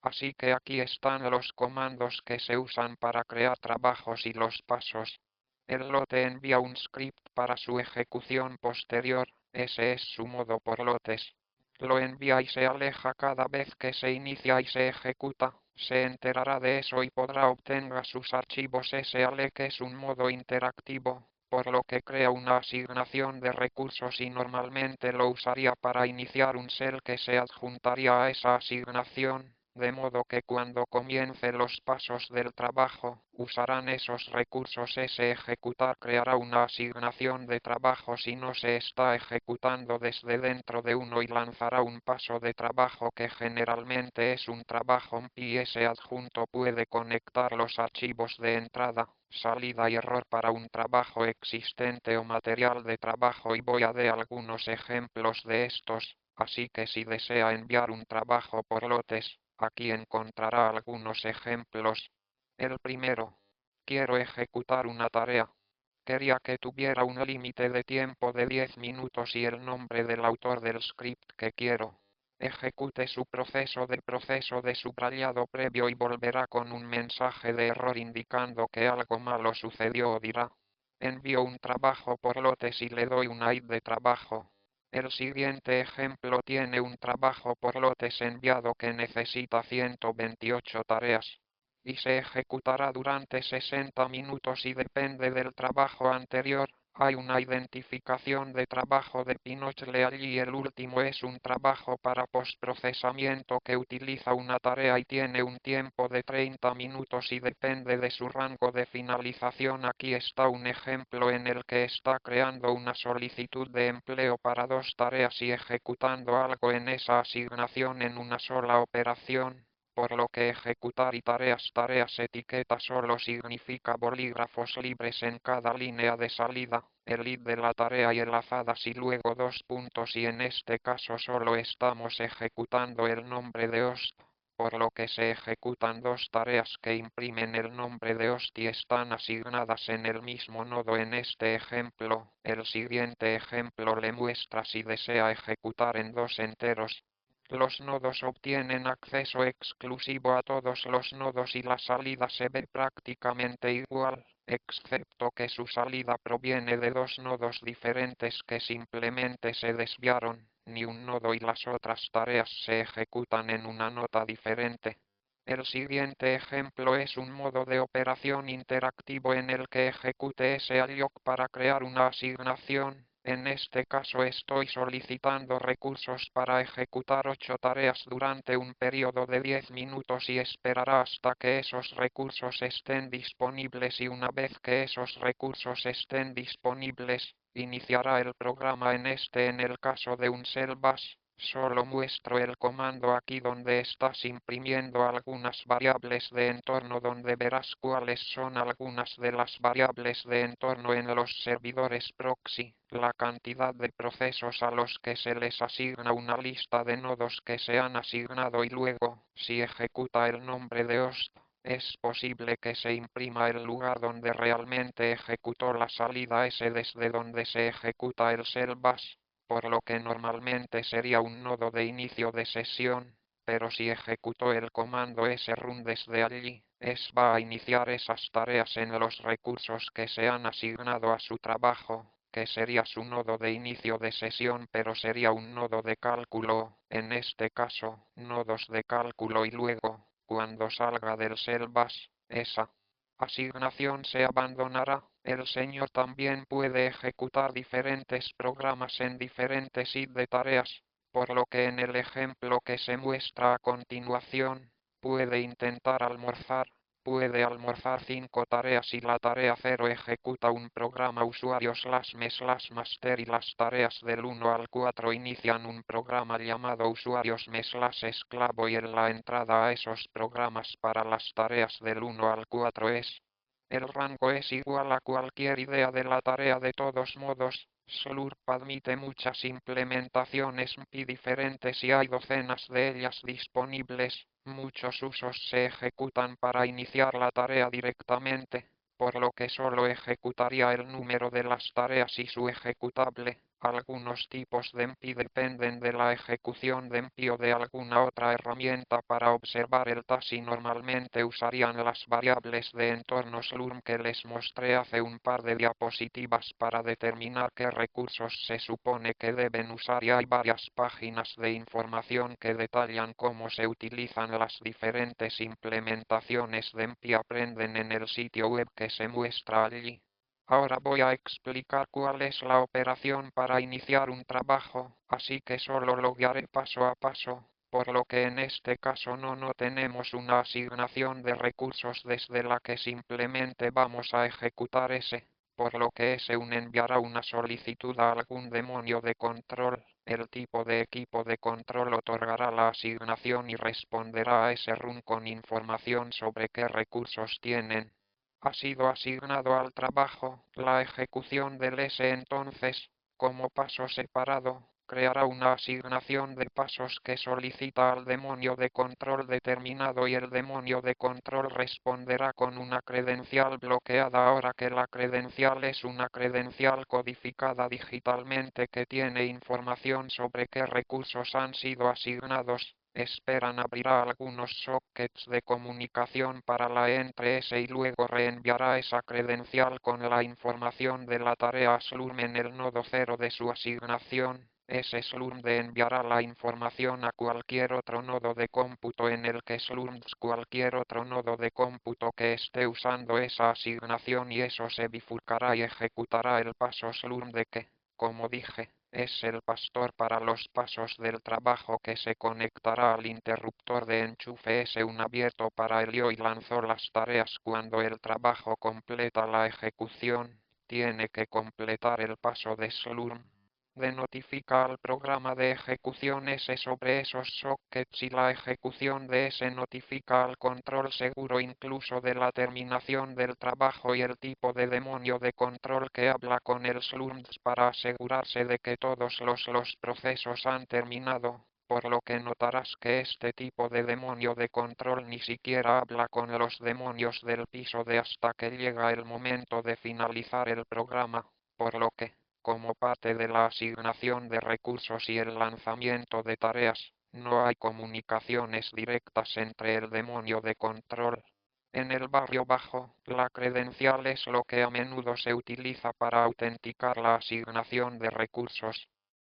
Así que aquí están los comandos que se usan para crear trabajos y los pasos. El lote envía un script para su ejecución posterior, ese es su modo por lotes. Lo envía y se aleja cada vez que se inicia y se ejecuta. Se enterará de eso y podrá obtener sus archivos SAL, que es un modo interactivo, por lo que crea una asignación de recursos y normalmente lo usaría para iniciar un cell que se adjuntaría a esa asignación, de modo que cuando comience los pasos del trabajo, usarán esos recursos. Ese ejecutar creará una asignación de trabajo si no se está ejecutando desde dentro de uno y lanzará un paso de trabajo que generalmente es un trabajo y ese adjunto puede conectar los archivos de entrada, salida y error para un trabajo existente o material de trabajo, y voy a dar algunos ejemplos de estos. Así que si desea enviar un trabajo por lotes, aquí encontrará algunos ejemplos. El primero. Quiero ejecutar una tarea. Quería que tuviera un límite de tiempo de 10 minutos y el nombre del autor del script que quiero. Ejecute su proceso de subrayado previo y volverá con un mensaje de error indicando que algo malo sucedió, o dirá: envío un trabajo por lotes y le doy un ID de trabajo. El siguiente ejemplo tiene un trabajo por lotes enviado que necesita 128 tareas y se ejecutará durante 60 minutos y depende del trabajo anterior. Hay una identificación de trabajo de Pinochle allí. El último es un trabajo para postprocesamiento que utiliza una tarea y tiene un tiempo de 30 minutos y depende de su rango de finalización. Aquí está un ejemplo en el que está creando una solicitud de empleo para dos tareas y ejecutando algo en esa asignación en una sola operación, por lo que ejecutar y tareas etiqueta solo significa bolígrafos libres en cada línea de salida, el id de la tarea y enlazadas y luego dos puntos, y en este caso solo estamos ejecutando el nombre de host, por lo que se ejecutan dos tareas que imprimen el nombre de host y están asignadas en el mismo nodo en este ejemplo. El siguiente ejemplo le muestra si desea ejecutar en dos enteros. Los nodos obtienen acceso exclusivo a todos los nodos y la salida se ve prácticamente igual, excepto que su salida proviene de dos nodos diferentes que simplemente se desviaron. Ni un nodo y las otras tareas se ejecutan en una nota diferente. El siguiente ejemplo es un modo de operación interactivo en el que ejecute ese alloc para crear una asignación. En este caso estoy solicitando recursos para ejecutar 8 tareas durante un periodo de 10 minutos y esperará hasta que esos recursos estén disponibles, y una vez que esos recursos estén disponibles, iniciará el programa. En el caso de un cell bus, solo muestro el comando aquí donde estás imprimiendo algunas variables de entorno, donde verás cuáles son algunas de las variables de entorno en los servidores proxy, la cantidad de procesos a los que se les asigna, una lista de nodos que se han asignado y luego, si ejecuta el nombre de host, es posible que se imprima el lugar donde realmente ejecutó la salida S desde donde se ejecuta el cell bus, por lo que normalmente sería un nodo de inicio de sesión, pero si ejecutó el comando srun desde allí, va a iniciar esas tareas en los recursos que se han asignado a su trabajo, que sería su nodo de inicio de sesión, pero sería un nodo de cálculo, en este caso, nodos de cálculo, y luego, cuando salga del cell bus, esa asignación se abandonará. El señor también puede ejecutar diferentes programas en diferentes id de tareas, por lo que en el ejemplo que se muestra a continuación, puede almorzar 5 tareas y la tarea 0 ejecuta un programa usuario /me/master y las tareas del 1 al 4 inician un programa llamado usuarios /esclavo, y en la entrada a esos programas para las tareas del 1 al 4 el rango es igual a cualquier idea de la tarea. De todos modos, Slurp admite muchas implementaciones y diferentes y hay docenas de ellas disponibles. Muchos usos se ejecutan para iniciar la tarea directamente, por lo que solo ejecutaría el número de las tareas y su ejecutable. Algunos tipos de MPI dependen de la ejecución de MPI o de alguna otra herramienta para observar el TAS y normalmente usarían las variables de entorno Slurm que les mostré hace un par de diapositivas para determinar qué recursos se supone que deben usar y hay varias páginas de información que detallan cómo se utilizan las diferentes implementaciones de MPI aprenden en el sitio web que se muestra allí. Ahora voy a explicar cuál es la operación para iniciar un trabajo, así que solo lo guiaré paso a paso, por lo que en este caso no tenemos una asignación de recursos desde la que simplemente vamos a ejecutar ese, por lo que ese un enviará una solicitud a algún demonio de control. El tipo de equipo de control otorgará la asignación y responderá a ese run con información sobre qué recursos tienen. Ha sido asignado al trabajo, la ejecución del S entonces, como paso separado, creará una asignación de pasos que solicita al demonio de control determinado y el demonio de control responderá con una credencial bloqueada ahora que la credencial es una credencial codificada digitalmente que tiene información sobre qué recursos han sido asignados. Esperan abrirá algunos sockets de comunicación para la entre S y luego reenviará esa credencial con la información de la tarea Slurm en el nodo 0 de su asignación. Ese Slurm enviará la información a cualquier otro nodo de cómputo en el que Slurms cualquier otro nodo de cómputo que esté usando esa asignación y eso se bifurcará y ejecutará el paso Slurm de que, como dije, es el pastor para los pasos del trabajo que se conectará al interruptor de enchufe S1 abierto para el IO y lanzó las tareas cuando el trabajo completa la ejecución. Tiene que completar el paso de Slurm. De notifica al programa de ejecución S sobre esos sockets y la ejecución de S notifica al control seguro incluso de la terminación del trabajo y el tipo de demonio de control que habla con el Slurms para asegurarse de que todos los procesos han terminado, por lo que notarás que este tipo de demonio de control ni siquiera habla con los demonios del piso de hasta que llega el momento de finalizar el programa, por lo que como parte de la asignación de recursos y el lanzamiento de tareas, no hay comunicaciones directas entre el demonio de control. En el barrio bajo, la credencial es lo que a menudo se utiliza para autenticar la asignación de recursos.